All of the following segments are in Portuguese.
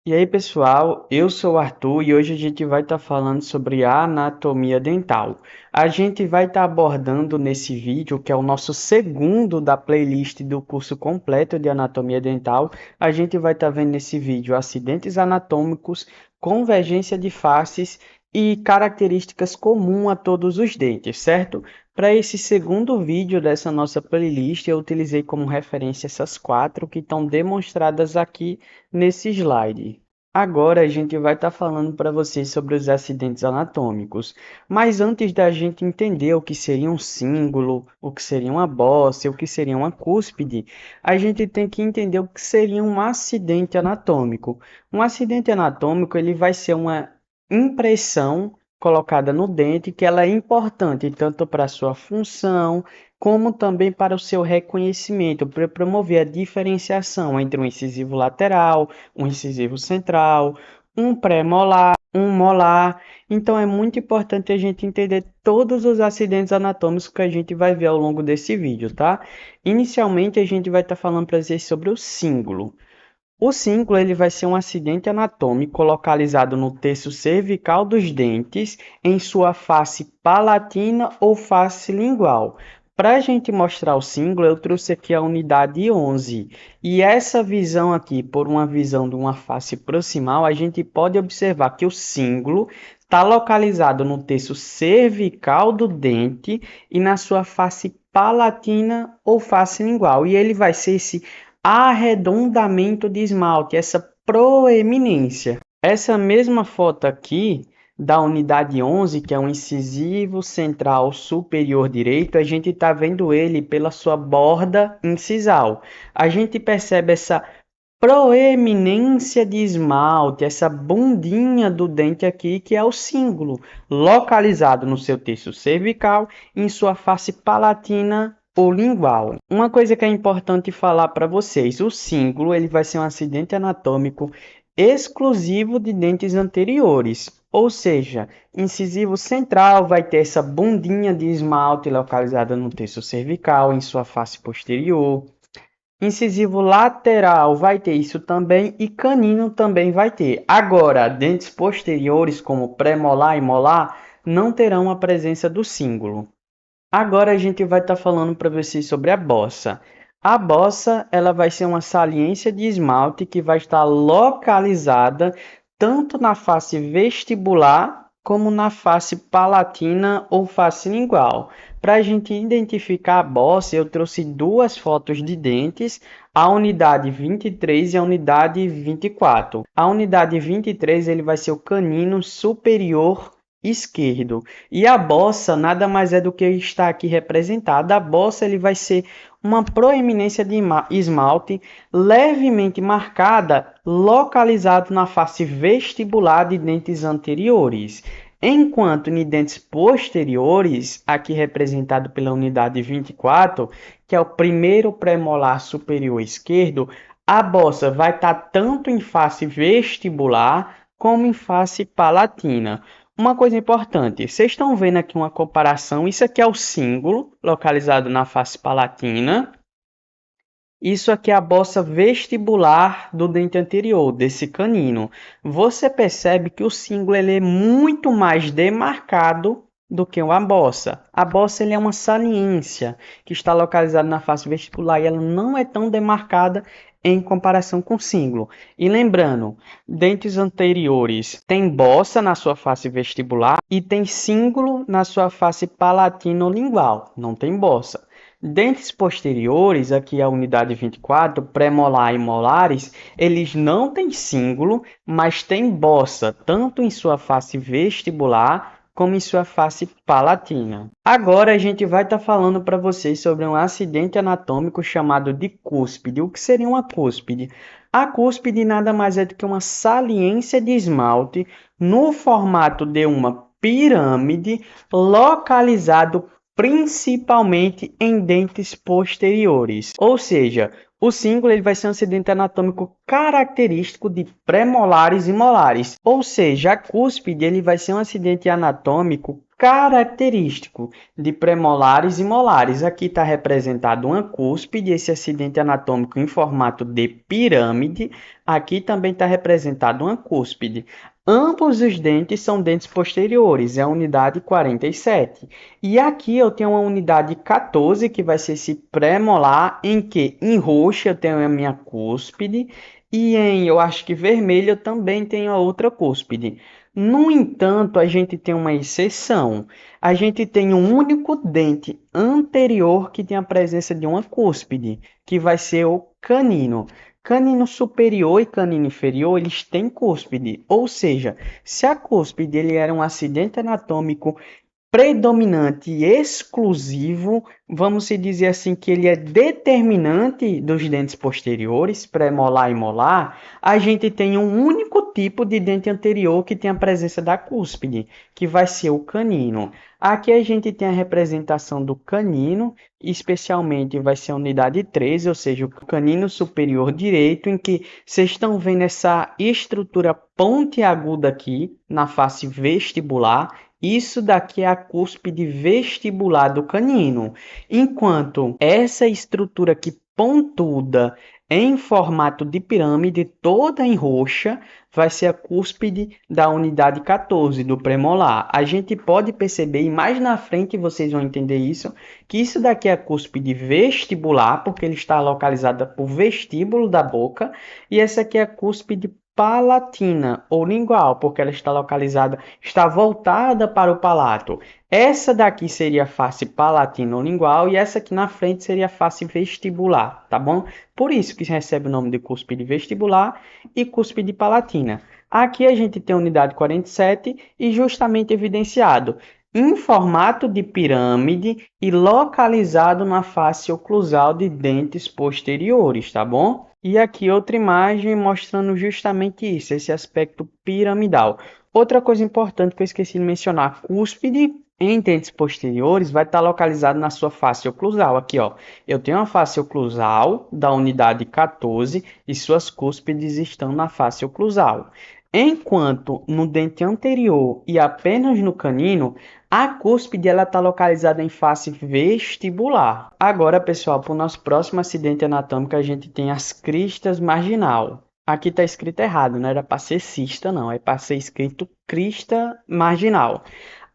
E aí, pessoal, eu sou o Arthur e hoje a gente vai estar falando sobre a anatomia dental. A gente vai estar abordando nesse vídeo, que é o nosso segundo da playlist do curso completo de anatomia dental, a gente vai estar vendo nesse vídeo acidentes anatômicos, convergência de faces e características comuns a todos os dentes, certo? Para esse segundo vídeo dessa nossa playlist, eu utilizei como referência essas quatro que estão demonstradas aqui nesse slide. Agora a gente vai estar falando para vocês sobre os acidentes anatômicos. Mas antes da gente entender o que seria um cíngulo, o que seria uma bossa, o que seria uma cúspide, a gente tem que entender o que seria um acidente anatômico. Um acidente anatômico, ele vai ser uma impressão colocada no dente que ela é importante tanto para a sua função como também para o seu reconhecimento, para promover a diferenciação entre um incisivo lateral, um incisivo central, um pré-molar, um molar. Então é muito importante a gente entender todos os acidentes anatômicos que a gente vai ver ao longo desse vídeo, tá? Inicialmente a gente vai estar falando para vocês sobre o cíngulo. O cíngulo ele vai ser um acidente anatômico localizado no terço cervical dos dentes, em sua face palatina ou face lingual. Para a gente mostrar o cíngulo, eu trouxe aqui a unidade 11. E essa visão aqui, por uma visão de uma face proximal, a gente pode observar que o cíngulo está localizado no terço cervical do dente e na sua face palatina ou face lingual. E ele vai ser esse arredondamento de esmalte, essa proeminência. Essa mesma foto aqui da unidade 11, que é um incisivo central superior direito, a gente está vendo ele pela sua borda incisal. A gente percebe essa proeminência de esmalte, essa bundinha do dente aqui, que é o cíngulo, localizado no seu terço cervical, em sua face palatina ou lingual. Uma coisa que é importante falar para vocês, o cíngulo ele vai ser um acidente anatômico exclusivo de dentes anteriores, ou seja, incisivo central vai ter essa bundinha de esmalte localizada no terço cervical, em sua face posterior. Incisivo lateral vai ter isso também e canino também vai ter. Agora, dentes posteriores, como pré-molar e molar, não terão a presença do cíngulo. Agora a gente vai estar falando para vocês sobre a bossa. A bossa ela vai ser uma saliência de esmalte que vai estar localizada tanto na face vestibular como na face palatina ou face lingual. Para a gente identificar a bossa, eu trouxe duas fotos de dentes, a unidade 23 e a unidade 24. A unidade 23 ele vai ser o canino superior esquerdo. E a bossa nada mais é do que está aqui representada. A bossa ele vai ser uma proeminência de esmalte levemente marcada, localizado na face vestibular de dentes anteriores. Enquanto em dentes posteriores, aqui representado pela unidade 24, que é o primeiro premolar superior esquerdo, a bossa vai estar tanto em face vestibular como em face palatina. Uma coisa importante, vocês estão vendo aqui uma comparação, isso aqui é o cíngulo, localizado na face palatina. Isso aqui é a bossa vestibular do dente anterior, desse canino. Você percebe que o cíngulo ele é muito mais demarcado do que uma bossa. A bossa ele é uma saliência que está localizada na face vestibular e ela não é tão demarcada em comparação com o cíngulo. E lembrando, dentes anteriores tem bossa na sua face vestibular e tem cíngulo na sua face palatino-lingual, não tem bossa. Dentes posteriores, aqui a unidade 24, pré-molar e molares, eles não têm cíngulo, mas têm bossa, tanto em sua face vestibular como em sua face palatina. Agora a gente vai estar falando para vocês sobre um acidente anatômico chamado de cúspide. O que seria uma cúspide? A cúspide nada mais é do que uma saliência de esmalte no formato de uma pirâmide localizado principalmente em dentes posteriores. Ou seja, o cíngulo ele vai ser um acidente anatômico característico de pré-molares e molares. Ou seja, a cúspide ele vai ser um acidente anatômico característico de premolares e molares. Aqui está representado uma cúspide, esse acidente anatômico em formato de pirâmide. Aqui também está representado uma cúspide. Ambos os dentes são dentes posteriores, é a unidade 47. E aqui eu tenho uma unidade 14, que vai ser esse pré-molar, em que em roxo eu tenho a minha cúspide, e em, eu acho que vermelho, eu também tenho a outra cúspide. No entanto, a gente tem uma exceção. A gente tem um único dente anterior que tem a presença de uma cúspide, que vai ser o canino. Canino superior e canino inferior, eles têm cúspide. Ou seja, se a cúspide ele era um acidente anatômico predominante e exclusivo, vamos se dizer assim que ele é determinante dos dentes posteriores, pré-molar e molar, a gente tem um único tipo de dente anterior que tem a presença da cúspide, que vai ser o canino. Aqui a gente tem a representação do canino, especialmente vai ser a unidade 13, ou seja, o canino superior direito, em que vocês estão vendo essa estrutura pontiaguda aqui na face vestibular. Isso daqui é a cúspide vestibular do canino, enquanto essa estrutura aqui pontuda em formato de pirâmide, toda em roxa, vai ser a cúspide da unidade 14 do premolar. A gente pode perceber, e mais na frente vocês vão entender isso, que isso daqui é a cúspide vestibular, porque ele está localizada por vestíbulo da boca, e essa aqui é a cúspide palatina ou lingual, porque ela está localizada, está voltada para o palato. Essa daqui seria a face palatina ou lingual e essa aqui na frente seria a face vestibular, tá bom? Por isso que recebe o nome de cúspide vestibular e cúspide palatina. Aqui a gente tem a unidade 47 e justamente evidenciado em formato de pirâmide e localizado na face oclusal de dentes posteriores, tá bom? E aqui outra imagem mostrando justamente isso, esse aspecto piramidal. Outra coisa importante que eu esqueci de mencionar, a cúspide em dentes posteriores vai estar localizado na sua face oclusal. Aqui, ó, eu tenho a face oclusal da unidade 14 e suas cúspides estão na face oclusal. Enquanto no dente anterior e apenas no canino, a cúspide está localizada em face vestibular. Agora, pessoal, para o nosso próximo acidente anatômico, a gente tem as cristas marginal. Aqui está escrito errado, não era para ser cista, não, é para ser escrito crista marginal.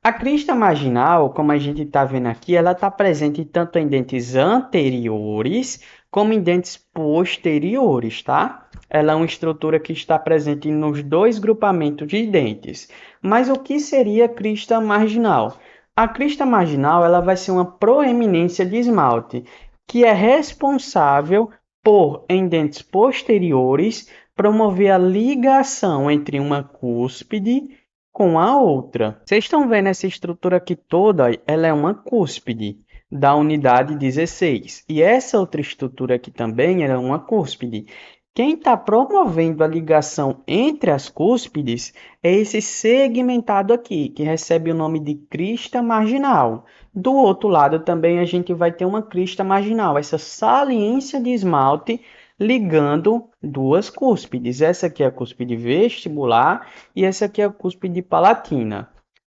A crista marginal, como a gente está vendo aqui, ela está presente tanto em dentes anteriores como em dentes posteriores, tá? Ela é uma estrutura que está presente nos dois grupamentos de dentes. Mas o que seria a crista marginal? A crista marginal ela vai ser uma proeminência de esmalte, que é responsável por, em dentes posteriores, promover a ligação entre uma cúspide com a outra. Vocês estão vendo essa estrutura aqui toda? Ela é uma cúspide da unidade 16. E essa outra estrutura aqui também é uma cúspide. Quem está promovendo a ligação entre as cúspides é esse segmentado aqui, que recebe o nome de crista marginal. Do outro lado também a gente vai ter uma crista marginal, essa saliência de esmalte ligando duas cúspides. Essa aqui é a cúspide vestibular e essa aqui é a cúspide palatina.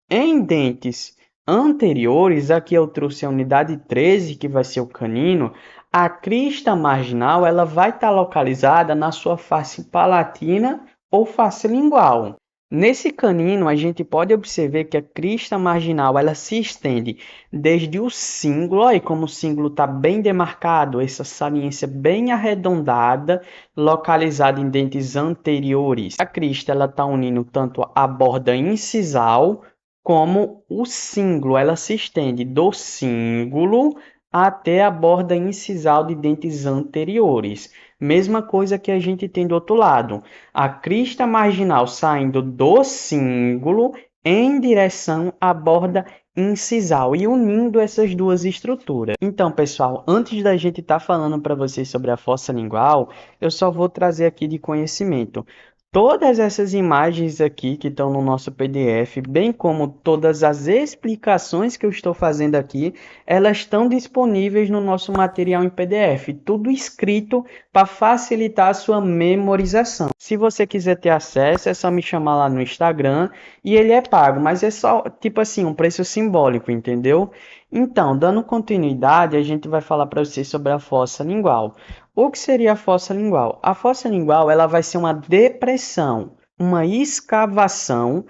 Em dentes anteriores, aqui eu trouxe a unidade 13, que vai ser o canino. A crista marginal ela vai estar localizada na sua face palatina ou face lingual. Nesse canino, a gente pode observar que a crista marginal ela se estende desde o cíngulo, olha como o cíngulo está bem demarcado, essa saliência bem arredondada, localizada em dentes anteriores. A crista está unindo tanto a borda incisal como o cíngulo, ela se estende do cíngulo até a borda incisal de dentes anteriores. Mesma coisa que a gente tem do outro lado. A crista marginal saindo do cíngulo em direção à borda incisal e unindo essas duas estruturas. Então, pessoal, antes da gente estar falando para vocês sobre a fossa lingual, eu só vou trazer aqui de conhecimento. Todas essas imagens aqui que estão no nosso PDF, bem como todas as explicações que eu estou fazendo aqui, elas estão disponíveis no nosso material em PDF, tudo escrito para facilitar a sua memorização. Se você quiser ter acesso, é só me chamar lá no Instagram e ele é pago, mas é só tipo assim, um preço simbólico, entendeu? Então, dando continuidade, a gente vai falar para você sobre a fossa lingual. O que seria a fossa lingual? A fossa lingual ela vai ser uma depressão, uma escavação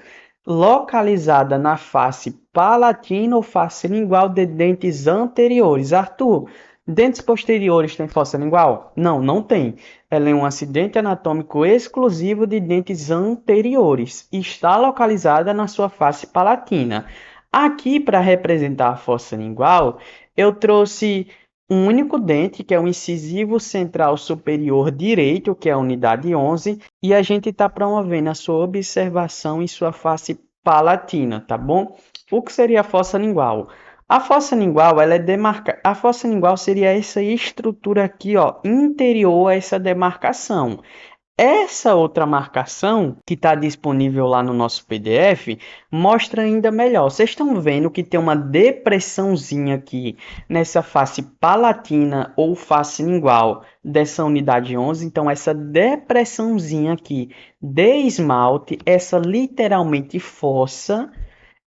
localizada na face palatina ou face lingual de dentes anteriores. Arthur, dentes posteriores têm fossa lingual? Não, não tem. Ela é um acidente anatômico exclusivo de dentes anteriores e está localizada na sua face palatina. Aqui, para representar a fossa lingual, eu trouxe um único dente, que é o incisivo central superior direito, que é a unidade 11, e a gente está promovendo a sua observação em sua face palatina, tá bom? O que seria a fossa lingual? A fossa lingual, ela é A fossa lingual seria essa estrutura aqui, ó, interior a essa demarcação. Essa outra marcação que está disponível lá no nosso PDF mostra ainda melhor. Vocês estão vendo que tem uma depressãozinha aqui nessa face palatina ou face lingual dessa unidade 11. Então, essa depressãozinha aqui de esmalte, essa literalmente fossa,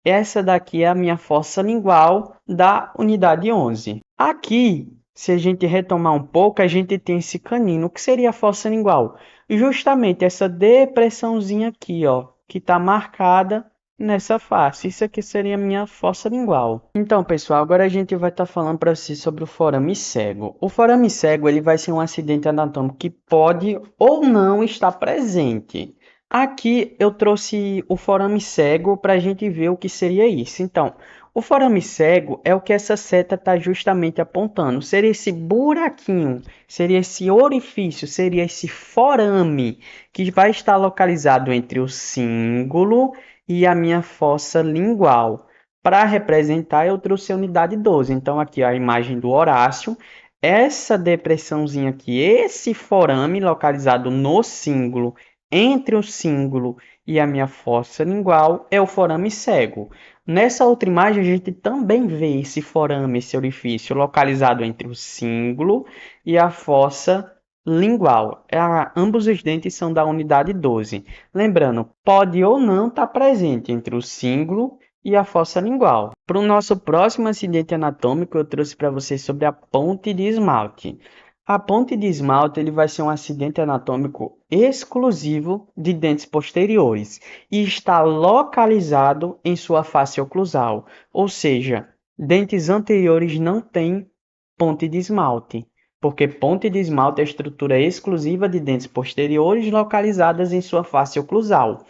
essa daqui é a minha fossa lingual da unidade 11. Aqui, se a gente retomar um pouco, a gente tem esse canino. O que seria a fossa lingual? Justamente essa depressãozinha aqui, ó, que está marcada nessa face. Isso aqui seria a minha fossa lingual. Então, pessoal, agora a gente vai estar falando para vocês sobre o forame cego. O forame cego ele vai ser um acidente anatômico que pode ou não estar presente. Aqui eu trouxe o forame cego para a gente ver o que seria isso. Então, o forame cego é o que essa seta está justamente apontando. Seria esse buraquinho, seria esse orifício, seria esse forame que vai estar localizado entre o cíngulo e a minha fossa lingual. Para representar, eu trouxe a unidade 12. Então, aqui a imagem do Horácio. Essa depressãozinha aqui, esse forame localizado no cíngulo, entre o cíngulo e a minha fossa lingual, é o forame cego. Nessa outra imagem, a gente também vê esse forame, esse orifício localizado entre o cíngulo e a fossa lingual. Ambos os dentes são da unidade 12. Lembrando, pode ou não estar presente entre o cíngulo e a fossa lingual. Para o nosso próximo acidente anatômico, eu trouxe para vocês sobre a ponte de esmalte. A ponte de esmalte ele vai ser um acidente anatômico exclusivo de dentes posteriores e está localizado em sua face oclusal, ou seja, dentes anteriores não têm ponte de esmalte, porque ponte de esmalte é a estrutura exclusiva de dentes posteriores localizadas em sua face oclusal.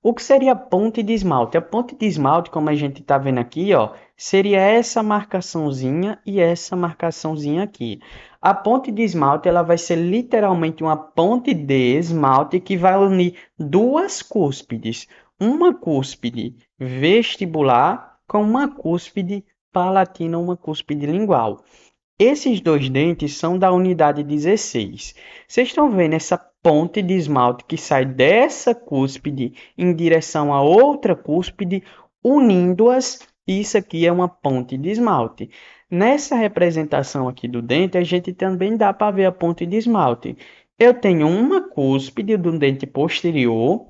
O que seria a ponte de esmalte? A ponte de esmalte, como a gente está vendo aqui, ó, seria essa marcaçãozinha e essa marcaçãozinha aqui. A ponte de esmalte ela vai ser literalmente uma ponte de esmalte que vai unir duas cúspides. Uma cúspide vestibular com uma cúspide palatina, uma cúspide lingual. Esses dois dentes são da unidade 16. Vocês estão vendo essa ponte de esmalte que sai dessa cúspide em direção a outra cúspide, unindo-as. Isso aqui é uma ponte de esmalte. Nessa representação aqui do dente, a gente também dá para ver a ponte de esmalte. Eu tenho uma cúspide do dente posterior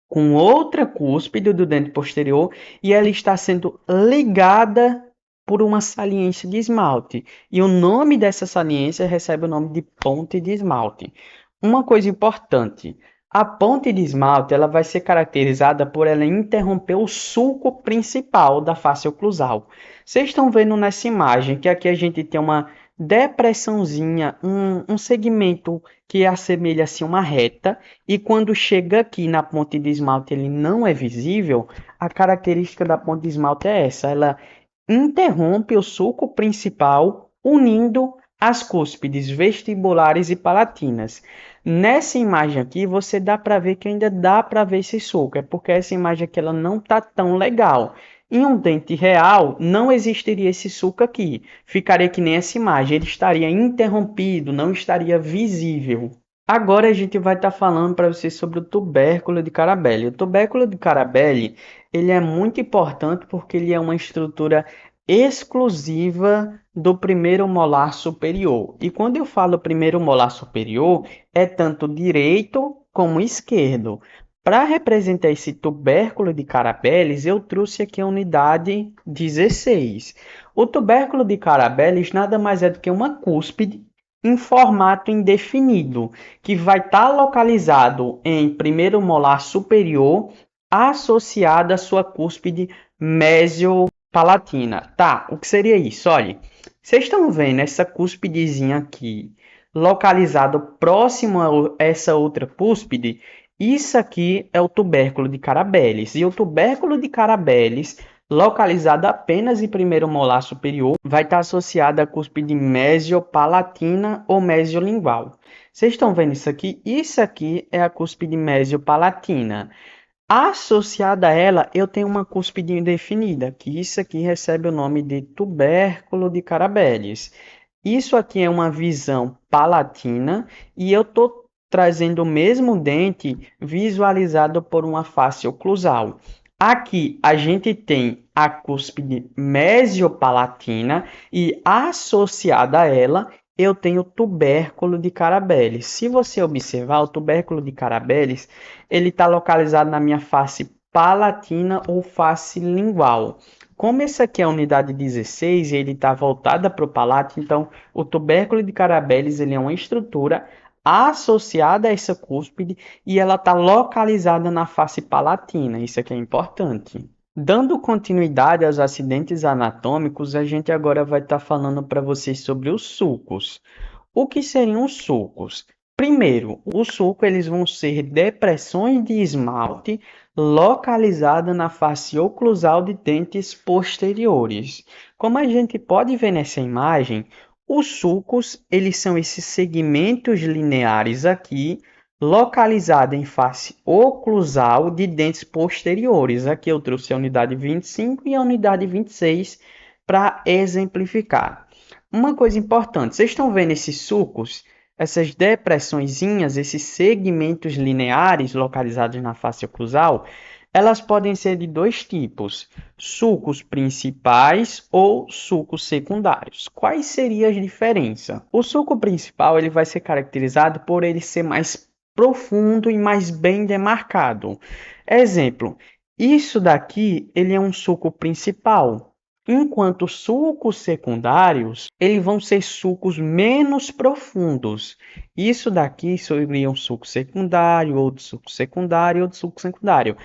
com outra cúspide do dente posterior e ela está sendo ligada por uma saliência de esmalte. E o nome dessa saliência recebe o nome de ponte de esmalte. Uma coisa importante, a ponte de esmalte ela vai ser caracterizada por ela interromper o sulco principal da face oclusal. Vocês estão vendo nessa imagem que aqui a gente tem uma depressãozinha, um segmento que assemelha-se a uma reta, e quando chega aqui na ponte de esmalte ele não é visível. A característica da ponte de esmalte é essa, ela interrompe o sulco principal, unindo as cúspides vestibulares e palatinas. Nessa imagem aqui, você dá para ver que ainda dá para ver esse sulco, é porque essa imagem aqui ela não está tão legal. Em um dente real, não existiria esse sulco aqui. Ficaria que nem essa imagem, ele estaria interrompido, não estaria visível. Agora a gente vai estar falando para vocês sobre o tubérculo de Carabelli. O tubérculo de Carabelli, ele é muito importante porque ele é uma estrutura exclusiva do primeiro molar superior. E quando eu falo primeiro molar superior, é tanto direito como esquerdo. Para representar esse tubérculo de Carabelli, eu trouxe aqui a unidade 16. O tubérculo de Carabelli nada mais é do que uma cúspide em formato indefinido, que vai estar localizado em primeiro molar superior, associado à sua cúspide mesiopalatina. Tá, o que seria isso? Olha, vocês estão vendo essa cúspidezinha aqui, localizado próximo a essa outra cúspide? Isso aqui é o tubérculo de Carabelli. E o tubérculo de Carabelli, localizado apenas em primeiro molar superior, vai estar associado à cúspide mesiopalatina ou mesiolingual. Vocês estão vendo isso aqui? Isso aqui é a cúspide mesiopalatina. Associada a ela, eu tenho uma cúspide indefinida, que isso aqui recebe o nome de tubérculo de Carabelli. Isso aqui é uma visão palatina e eu estou trazendo o mesmo dente visualizado por uma face oclusal. Aqui a gente tem a cúspide mesiopalatina e associada a ela eu tenho o tubérculo de Carabelli. Se você observar, o tubérculo de Carabelli ele está localizado na minha face palatina ou face lingual. Como esse aqui é a unidade 16 e ele está voltada para o palato, então o tubérculo de Carabelli ele é uma estrutura associada a essa cúspide e ela está localizada na face palatina. Isso aqui é importante. Dando continuidade aos acidentes anatômicos, a gente agora vai estar falando para vocês sobre os sulcos. O que seriam os sulcos? Primeiro, os sulcos eles vão ser depressões de esmalte localizadas na face oclusal de dentes posteriores. Como a gente pode ver nessa imagem, os sulcos eles são esses segmentos lineares aqui localizado em face oclusal de dentes posteriores. Aqui eu trouxe a unidade 25 e a unidade 26 para exemplificar. Uma coisa importante, vocês estão vendo esses sulcos, essas depressõezinhas, esses segmentos lineares localizados na face oclusal? Elas podem ser de dois tipos, sulcos principais ou sulcos secundários. Quais seriam as diferenças? O sulco principal ele vai ser caracterizado por ele ser mais profundo e mais bem demarcado. Exemplo, isso daqui ele é um sulco principal, enquanto sulcos secundários eles vão ser sulcos menos profundos. Isso daqui seria um sulco secundário, outro sulco secundário, outro sulco secundário.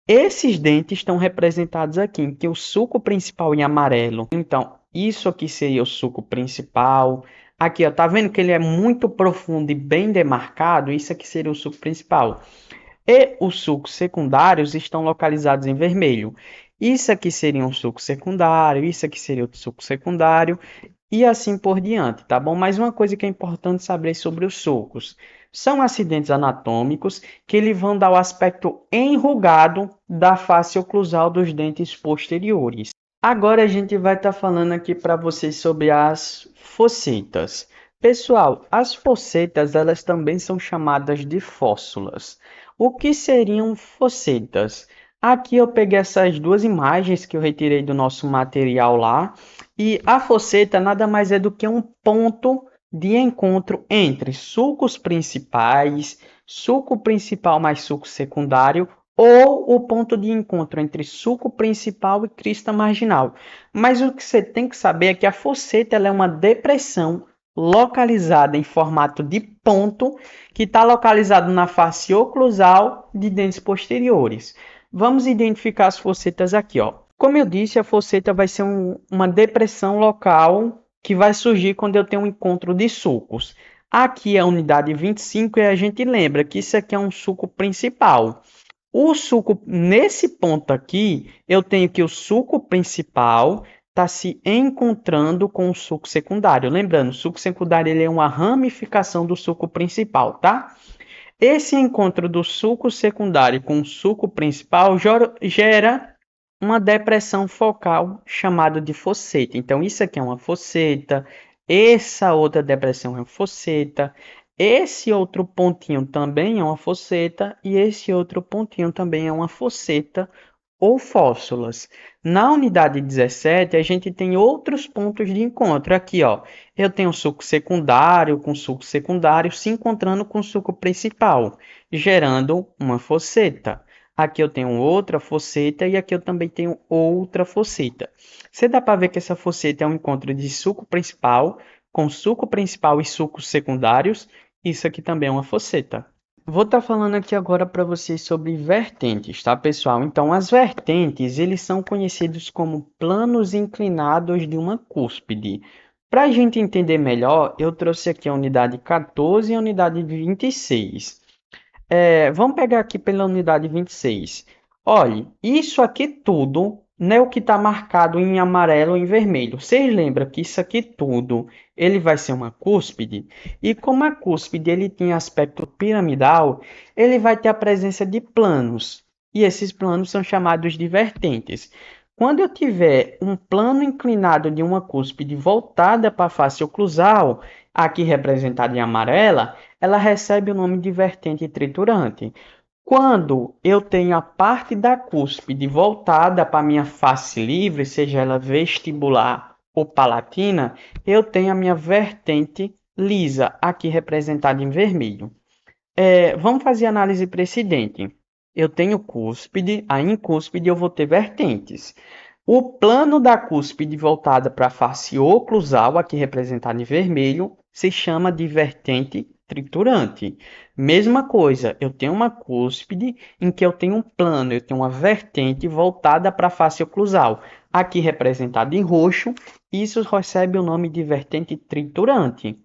Esses dentes estão representados aqui, em que o sulco principal em amarelo. Então, isso aqui seria o sulco principal. Aqui, ó, tá vendo que ele é muito profundo e bem demarcado? Isso aqui seria o sulco principal. E os sulcos secundários estão localizados em vermelho. Isso aqui seria um sulco secundário, isso aqui seria outro sulco secundário e assim por diante, tá bom? Mas uma coisa que é importante saber sobre os sulcos. São acidentes anatômicos que eles vão dar o aspecto enrugado da face oclusal dos dentes posteriores. Agora a gente vai estar falando aqui para vocês sobre as fossetas. Pessoal, as fossetas elas também são chamadas de fóssulas. O que seriam fossetas? Aqui eu peguei essas duas imagens que eu retirei do nosso material lá. E a fosseta nada mais é do que um ponto de encontro entre sulcos principais, sulco principal mais sulco secundário, ou o ponto de encontro entre sulco principal e crista marginal. Mas o que você tem que saber é que a fosseta ela é uma depressão localizada em formato de ponto que está localizado na face oclusal de dentes posteriores. Vamos identificar as fossetas aqui, ó. Como eu disse, a fosseta vai ser uma depressão local que vai surgir quando eu tenho um encontro de sulcos. Aqui é a unidade 25 e a gente lembra que isso aqui é um sulco principal. O sulco, nesse ponto aqui, eu tenho que o sulco principal está se encontrando com o sulco secundário. Lembrando, o sulco secundário ele é uma ramificação do sulco principal, tá? Esse encontro do sulco secundário com o sulco principal gera uma depressão focal chamada de fosseta. Então, isso aqui é uma fosseta, essa outra depressão é uma fosseta, esse outro pontinho também é uma fosseta e esse outro pontinho também é uma fosseta ou fóssulas. Na unidade 17, a gente tem outros pontos de encontro. Aqui, ó, eu tenho suco secundário com suco secundário se encontrando com suco principal, gerando uma fosseta. Aqui eu tenho outra fosseta e aqui eu também tenho outra fosseta. Você dá para ver que essa fosseta é um encontro de suco principal com suco principal e sucos secundários. Isso aqui também é uma fosseta. Vou estar falando aqui agora para vocês sobre vertentes, tá, pessoal? Então, as vertentes, eles são conhecidos como planos inclinados de uma cúspide. Para a gente entender melhor, eu trouxe aqui a unidade 14 e a unidade 26. Vamos pegar aqui pela unidade 26. Olhe, isso aqui tudo não é o que está marcado em amarelo ou em vermelho. Vocês lembram que isso aqui tudo ele vai ser uma cúspide? E como a cúspide ele tem aspecto piramidal, ele vai ter a presença de planos. E esses planos são chamados de vertentes. Quando eu tiver um plano inclinado de uma cúspide voltada para a face oclusal, aqui representada em amarela, ela recebe o nome de vertente triturante. Quando eu tenho a parte da cúspide voltada para a minha face livre, seja ela vestibular ou palatina, eu tenho a minha vertente lisa, aqui representada em vermelho. Vamos fazer análise precedente. Eu tenho cúspide, aí em cúspide eu vou ter vertentes. O plano da cúspide voltada para a face oclusal, aqui representada em vermelho, se chama de vertente triturante. Mesma coisa, eu tenho uma cúspide em que eu tenho um plano, eu tenho uma vertente voltada para a face oclusal, aqui representada em roxo, isso recebe o nome de vertente triturante.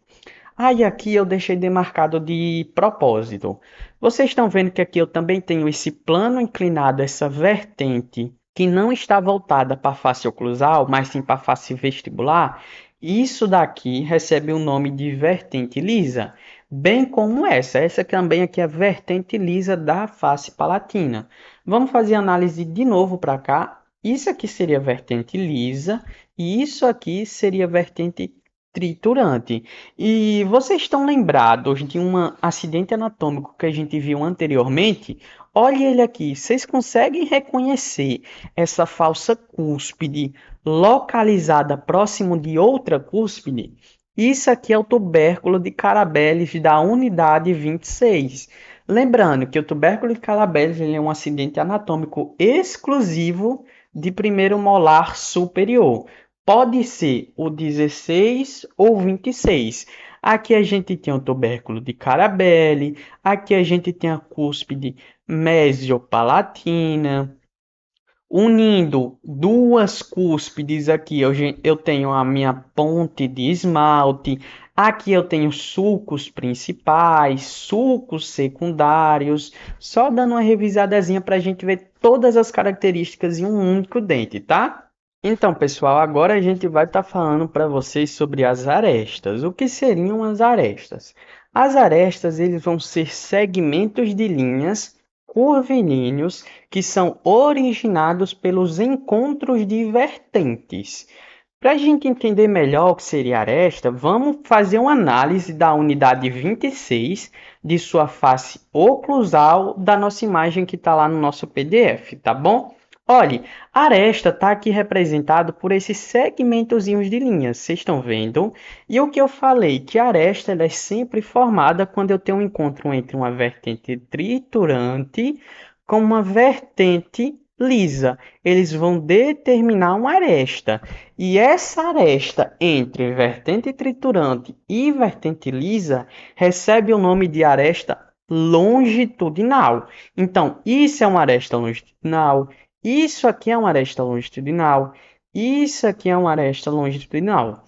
E aqui eu deixei demarcado de propósito. Vocês estão vendo que aqui eu também tenho esse plano inclinado, essa vertente, que não está voltada para a face oclusal, mas sim para a face vestibular. Isso daqui recebe o nome de vertente lisa, bem como essa. Essa também aqui é a vertente lisa da face palatina. Vamos fazer análise de novo para cá. Isso aqui seria vertente lisa e isso aqui seria vertente triturante. E vocês estão lembrados de um acidente anatômico que a gente viu anteriormente? Olhe ele aqui. Vocês conseguem reconhecer essa falsa cúspide localizada próximo de outra cúspide? Isso aqui é o tubérculo de Carabelles da unidade 26. Lembrando que o tubérculo de Carabelles ele é um acidente anatômico exclusivo de primeiro molar superior. Pode ser o 16 ou 26. Aqui a gente tem o tubérculo de Carabelli, aqui a gente tem a cúspide mesiopalatina. Unindo duas cúspides aqui, eu tenho a minha ponte de esmalte. Aqui eu tenho sulcos principais, sulcos secundários. Só dando uma revisadazinha para a gente ver todas as características em um único dente, tá? Então, pessoal, agora a gente vai estar falando para vocês sobre as arestas. O que seriam as arestas? As arestas, eles vão ser segmentos de linhas curvilíneos que são originados pelos encontros de vertentes. Para a gente entender melhor o que seria aresta, vamos fazer uma análise da unidade 26 de sua face oclusal da nossa imagem que está lá no nosso PDF, tá bom? Olhe, a aresta está aqui representado por esses segmentozinhos de linhas, vocês estão vendo? E o que eu falei, que a aresta ela é sempre formada quando eu tenho um encontro entre uma vertente triturante com uma vertente lisa. Eles vão determinar uma aresta. E essa aresta entre vertente triturante e vertente lisa recebe o nome de aresta longitudinal. Então, isso é uma aresta longitudinal. Isso aqui é uma aresta longitudinal. Isso aqui é uma aresta longitudinal.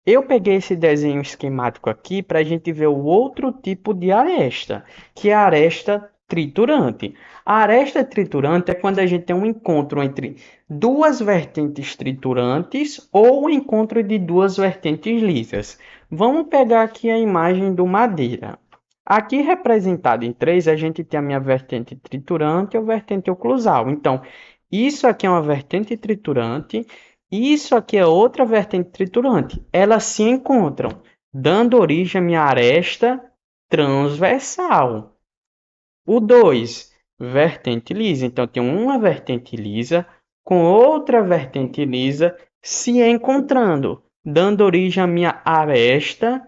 Eu peguei esse desenho esquemático aqui para a gente ver o outro tipo de aresta, que é a aresta triturante. A aresta triturante é quando a gente tem um encontro entre duas vertentes triturantes ou um encontro de duas vertentes lisas. Vamos pegar aqui a imagem do madeira. Aqui representado em 3, a gente tem a minha vertente triturante e a vertente oclusal. Então, isso aqui é uma vertente triturante, isso aqui é outra vertente triturante. Elas se encontram, dando origem à minha aresta transversal. O 2, vertente lisa. Então, eu tenho uma vertente lisa com outra vertente lisa se encontrando, dando origem à minha aresta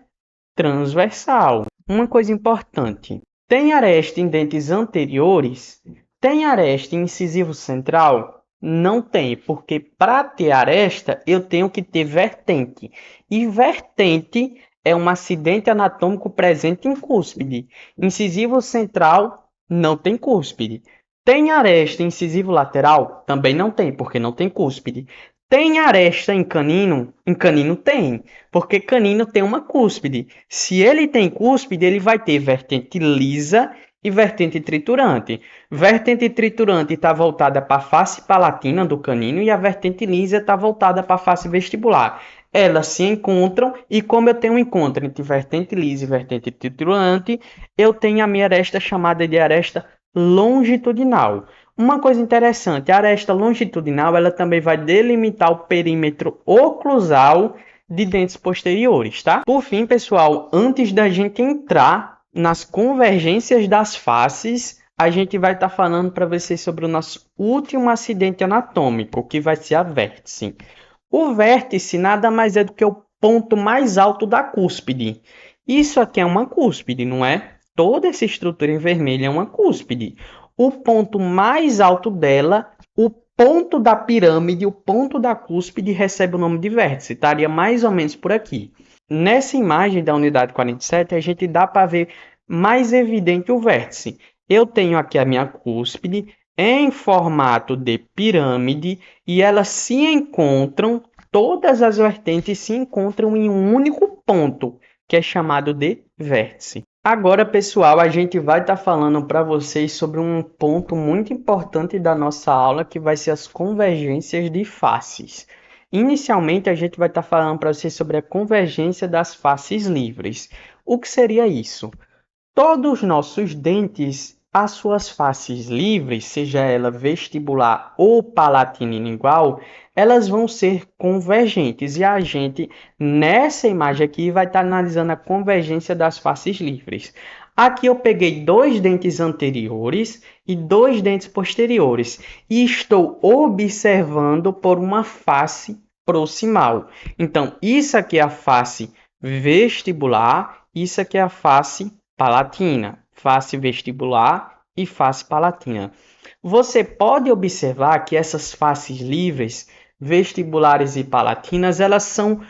transversal. Uma coisa importante: tem aresta em dentes anteriores? Tem aresta em incisivo central? Não tem, porque para ter aresta eu tenho que ter vertente. E vertente é um acidente anatômico presente em cúspide. Incisivo central não tem cúspide. Tem aresta em incisivo lateral? Também não tem, porque não tem cúspide. Tem aresta em canino? Em canino tem, porque canino tem uma cúspide. Se ele tem cúspide, ele vai ter vertente lisa e vertente triturante. Vertente triturante está voltada para a face palatina do canino e a vertente lisa está voltada para a face vestibular. Elas se encontram e como eu tenho um encontro entre vertente lisa e vertente triturante, eu tenho a minha aresta chamada de aresta longitudinal. Uma coisa interessante, a aresta longitudinal ela também vai delimitar o perímetro oclusal de dentes posteriores, tá? Por fim, pessoal, antes da gente entrar nas convergências das faces, a gente vai estar falando para vocês sobre o nosso último acidente anatômico, que vai ser a vértice. O vértice nada mais é do que o ponto mais alto da cúspide. Isso aqui é uma cúspide, não é? Toda essa estrutura em vermelho é uma cúspide. O ponto mais alto dela, o ponto da pirâmide, o ponto da cúspide recebe o nome de vértice. Estaria mais ou menos por aqui. Nessa imagem da unidade 47, a gente dá para ver mais evidente o vértice. Eu tenho aqui a minha cúspide em formato de pirâmide e elas se encontram, todas as vertentes se encontram em um único ponto, que é chamado de vértice. Agora, pessoal, a gente vai estar falando para vocês sobre um ponto muito importante da nossa aula, que vai ser as convergências de faces. Inicialmente, a gente vai estar falando para vocês sobre a convergência das faces livres. O que seria isso? Todos os nossos dentes, as suas faces livres, seja ela vestibular ou palatino-lingual, elas vão ser convergentes. E a gente, nessa imagem aqui, vai estar analisando a convergência das faces livres. Aqui eu peguei dois dentes anteriores e dois dentes posteriores e estou observando por uma face proximal. Então, isso aqui é a face vestibular, isso aqui é a face palatina, face vestibular e face palatina. Você pode observar que essas faces livres, vestibulares e palatinas, elas são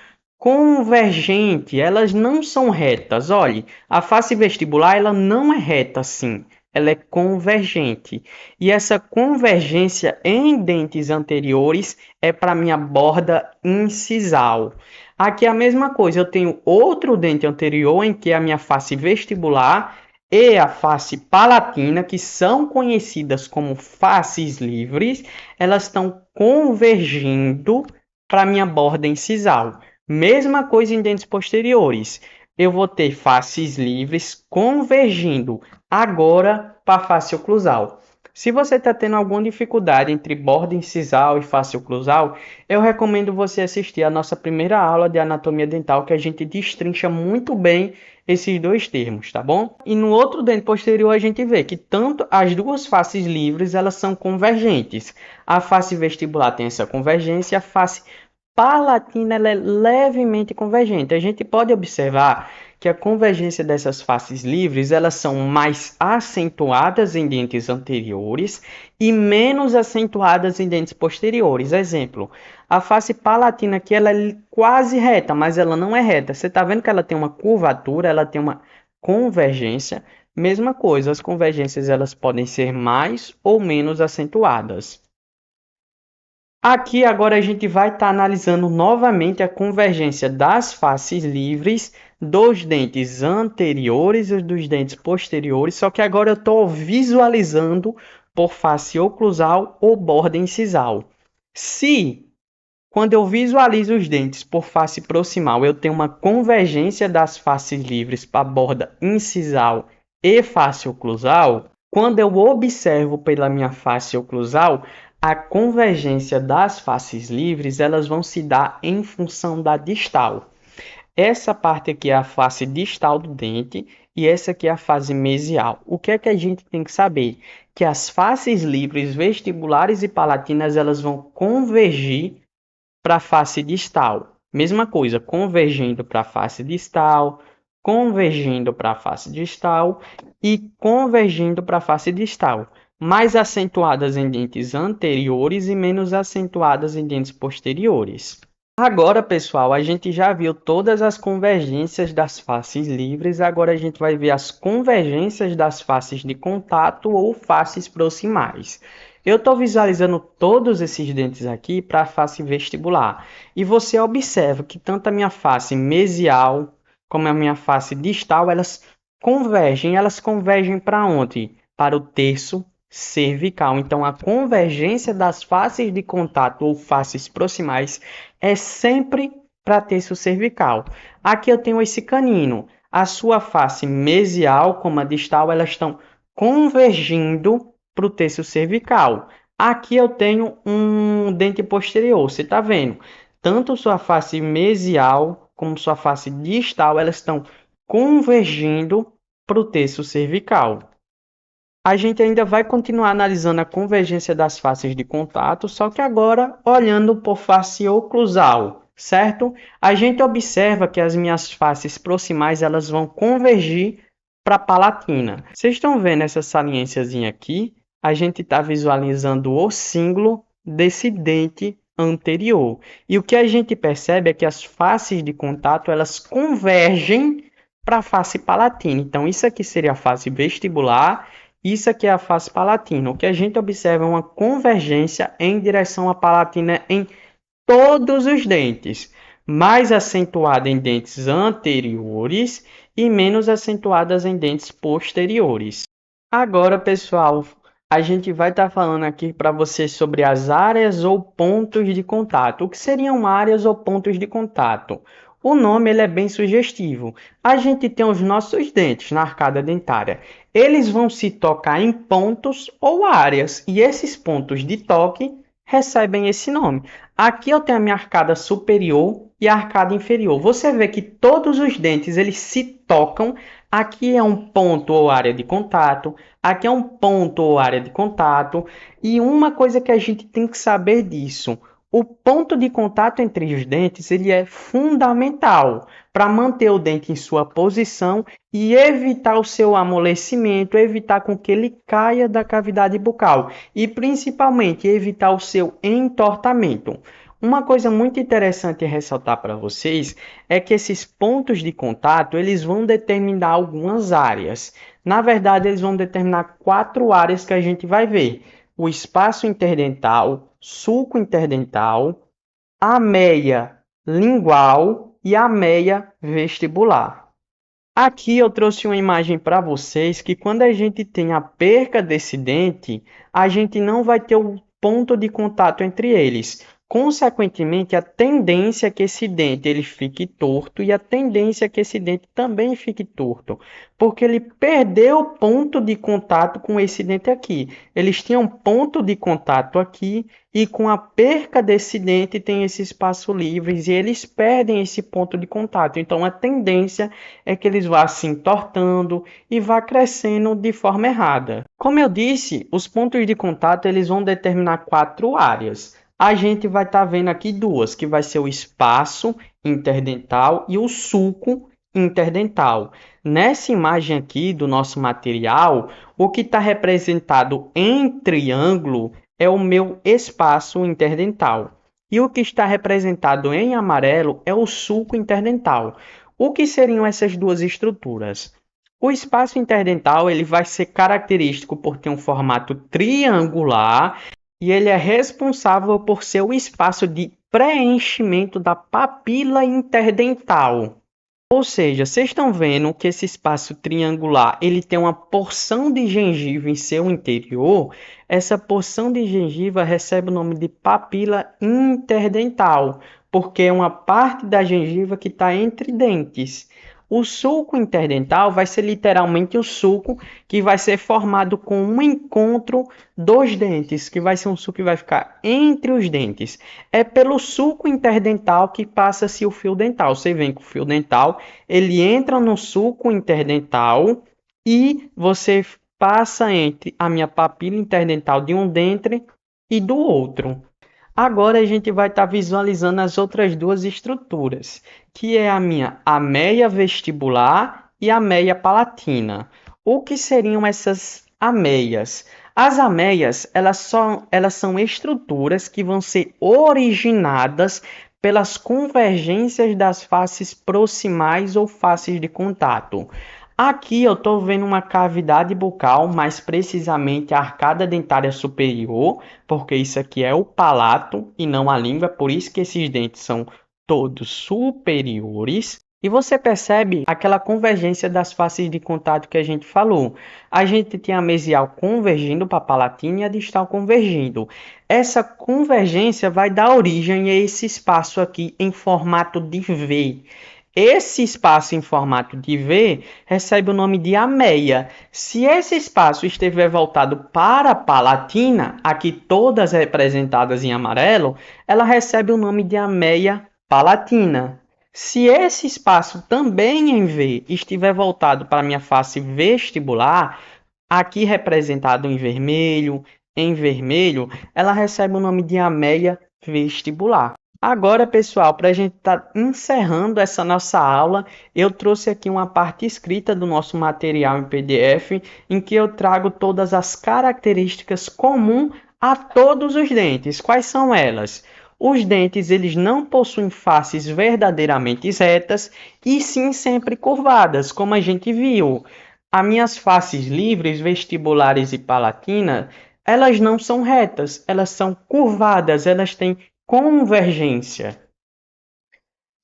convergentes, elas não são retas. Olhe, a face vestibular ela não é reta assim, ela é convergente. E essa convergência em dentes anteriores é para minha borda incisal. Aqui é a mesma coisa, eu tenho outro dente anterior em que é a minha face vestibular e a face palatina, que são conhecidas como faces livres, elas estão convergindo para a minha borda incisal. Mesma coisa em dentes posteriores. Eu vou ter faces livres convergindo agora para a face oclusal. Se você está tendo alguma dificuldade entre borda incisal e face oclusal, eu recomendo você assistir a nossa primeira aula de anatomia dental, que a gente destrincha muito bem esses dois termos, tá bom? E no outro dente posterior a gente vê que tanto as duas faces livres elas são convergentes. A face vestibular tem essa convergência, a face palatina ela é levemente convergente. A gente pode observar que a convergência dessas faces livres elas são mais acentuadas em dentes anteriores e menos acentuadas em dentes posteriores. Exemplo, a face palatina aqui ela é quase reta, mas ela não é reta. Você está vendo que ela tem uma curvatura, ela tem uma convergência. Mesma coisa, as convergências elas podem ser mais ou menos acentuadas. Aqui agora a gente vai estar analisando novamente a convergência das faces livres dos dentes anteriores e dos dentes posteriores, só que agora eu estou visualizando por face oclusal ou borda incisal. Se, quando eu visualizo os dentes por face proximal, eu tenho uma convergência das faces livres para a borda incisal e face oclusal, quando eu observo pela minha face oclusal, a convergência das faces livres elas vão se dar em função da distal. Essa parte aqui é a face distal do dente e essa aqui é a fase mesial. O que é que a gente tem que saber? Que as faces livres, vestibulares e palatinas, elas vão convergir para a face distal. Mesma coisa, convergindo para a face distal, convergindo para a face distal e convergindo para a face distal. Mais acentuadas em dentes anteriores e menos acentuadas em dentes posteriores. Agora, pessoal, a gente já viu todas as convergências das faces livres, agora a gente vai ver as convergências das faces de contato ou faces proximais. Eu estou visualizando todos esses dentes aqui para a face vestibular. E você observa que tanto a minha face mesial como a minha face distal, elas convergem para onde? Para o terço cervical. Então, a convergência das faces de contato ou faces proximais é sempre para terço cervical. Aqui eu tenho esse canino. A sua face mesial como a distal, elas estão convergindo para o terço cervical. Aqui eu tenho um dente posterior, você está vendo? Tanto sua face mesial como sua face distal, elas estão convergindo para o terço cervical. A gente ainda vai continuar analisando a convergência das faces de contato, só que agora olhando por face oclusal, certo? A gente observa que as minhas faces proximais elas vão convergir para a palatina. Vocês estão vendo essa saliênciazinha aqui? A gente está visualizando o símbolo desse dente anterior. E o que a gente percebe é que as faces de contato elas convergem para a face palatina. Então, isso aqui seria a face vestibular. Isso aqui é a face palatina. O que a gente observa é uma convergência em direção à palatina em todos os dentes, mais acentuada em dentes anteriores e menos acentuadas em dentes posteriores. Agora, pessoal, a gente vai estar falando aqui para vocês sobre as áreas ou pontos de contato. O que seriam áreas ou pontos de contato? O nome ele é bem sugestivo. A gente tem os nossos dentes na arcada dentária. Eles vão se tocar em pontos ou áreas, e esses pontos de toque recebem esse nome. Aqui eu tenho a minha arcada superior e a arcada inferior. Você vê que todos os dentes eles se tocam. Aqui é um ponto ou área de contato, aqui é um ponto ou área de contato. E uma coisa que a gente tem que saber disso, o ponto de contato entre os dentes ele é fundamental para manter o dente em sua posição e evitar o seu amolecimento, evitar com que ele caia da cavidade bucal e principalmente evitar o seu entortamento. Uma coisa muito interessante a ressaltar para vocês é que esses pontos de contato eles vão determinar algumas áreas. Na verdade, eles vão determinar 4 áreas que a gente vai ver: o espaço interdental, sulco interdental, a meia lingual e a meia vestibular. Aqui eu trouxe uma imagem para vocês que quando a gente tem a perca desse dente, a gente não vai ter o ponto de contato entre eles. Consequentemente, a tendência é que esse dente ele fique torto e a tendência é que esse dente também fique torto, porque ele perdeu o ponto de contato com esse dente aqui. Eles tinham ponto de contato aqui e com a perca desse dente tem esse espaço livre e eles perdem esse ponto de contato. Então, a tendência é que eles vá se entortando e vá crescendo de forma errada. Como eu disse, os pontos de contato eles vão determinar 4 áreas. A gente vai estar vendo aqui 2, que vai ser o espaço interdental e o sulco interdental. Nessa imagem aqui do nosso material, o que está representado em triângulo é o meu espaço interdental. E o que está representado em amarelo é o sulco interdental. O que seriam essas duas estruturas? O espaço interdental ele vai ser característico por ter um formato triangular e ele é responsável por ser o espaço de preenchimento da papila interdental. Ou seja, vocês estão vendo que esse espaço triangular ele tem uma porção de gengiva em seu interior. Essa porção de gengiva recebe o nome de papila interdental, porque é uma parte da gengiva que está entre dentes. O sulco interdental vai ser literalmente o sulco que vai ser formado com um encontro dos dentes, que vai ser um sulco que vai ficar entre os dentes. É pelo sulco interdental que passa-se o fio dental. Você vem com o fio dental, ele entra no sulco interdental e você passa entre a minha papila interdental de um dente e do outro. Agora a gente vai estar visualizando as outras duas estruturas, que é a minha ameia vestibular e a ameia palatina. O que seriam essas ameias? As ameias, elas são estruturas que vão ser originadas pelas convergências das faces proximais ou faces de contato. Aqui eu estou vendo uma cavidade bucal, mais precisamente a arcada dentária superior, porque isso aqui é o palato e não a língua, por isso que esses dentes são todos superiores. E você percebe aquela convergência das faces de contato que a gente falou. A gente tem a mesial convergindo para a palatina e a distal convergindo. Essa convergência vai dar origem a esse espaço aqui em formato de V. Esse espaço em formato de V recebe o nome de ameia. Se esse espaço estiver voltado para a palatina, aqui todas representadas em amarelo, ela recebe o nome de ameia palatina. Se esse espaço também em V estiver voltado para a minha face vestibular, aqui representado em vermelho, ela recebe o nome de ameia vestibular. Agora, pessoal, para a gente estar encerrando essa nossa aula, eu trouxe aqui uma parte escrita do nosso material em PDF, em que eu trago todas as características comuns a todos os dentes. Quais são elas? Os dentes, eles não possuem faces verdadeiramente retas, e sim sempre curvadas, como a gente viu. As minhas faces livres, vestibulares e palatina, elas não são retas, elas são curvadas, elas têm convergência.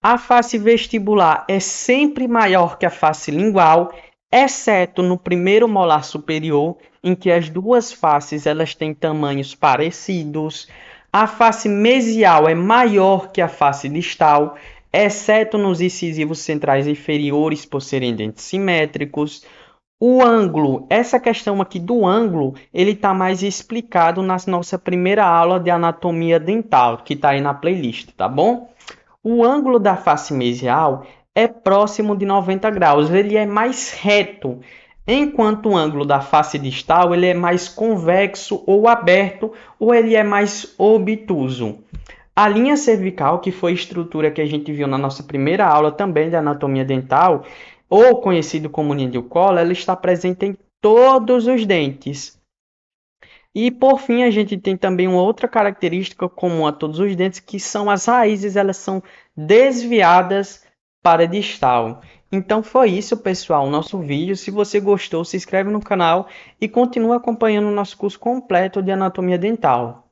A face vestibular é sempre maior que a face lingual, exceto no primeiro molar superior, em que as duas faces elas têm tamanhos parecidos. A face mesial é maior que a face distal, exceto nos incisivos centrais inferiores, por serem dentes simétricos. O ângulo, essa questão aqui do ângulo, ele está mais explicado na nossa primeira aula de anatomia dental, que está aí na playlist, tá bom? O ângulo da face mesial é próximo de 90 graus, ele é mais reto, enquanto o ângulo da face distal ele é mais convexo ou aberto, ou ele é mais obtuso. A linha cervical, que foi a estrutura que a gente viu na nossa primeira aula também de anatomia dental, ou conhecido como linha de Euclid, ela está presente em todos os dentes. E por fim, a gente tem também uma outra característica comum a todos os dentes, que são as raízes, elas são desviadas para a distal. Então foi isso, pessoal, o nosso vídeo. Se você gostou, se inscreve no canal e continua acompanhando o nosso curso completo de anatomia dental.